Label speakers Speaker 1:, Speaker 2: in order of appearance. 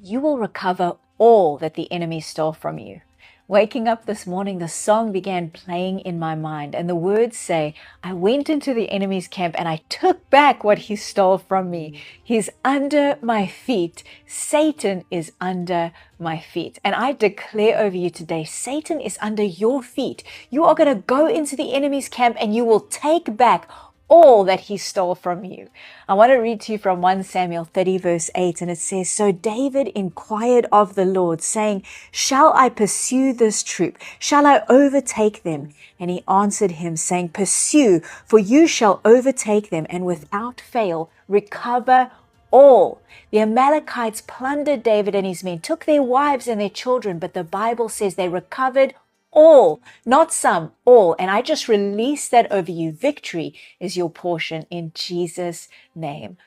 Speaker 1: you will recover all that the enemy stole from you. Waking up this morning, the song began playing in my mind, and the words say, I went into the enemy's camp and I took back what he stole from me. He's under my feet. Satan is under my feet. And I declare over you today, Satan is under your feet. You are going to go into the enemy's camp and you will take back all that he stole from you. I want to read to you from 1 Samuel 30 verse 8, and it says, So David inquired of the Lord, saying, Shall I pursue this troop? Shall I overtake them? And he answered him, saying, Pursue, for you shall overtake them, and without fail recover all. The Amalekites plundered David and his men, took their wives and their children, but the Bible says they recovered all, not some, all. And I just release that over you. Victory is your portion in Jesus' name.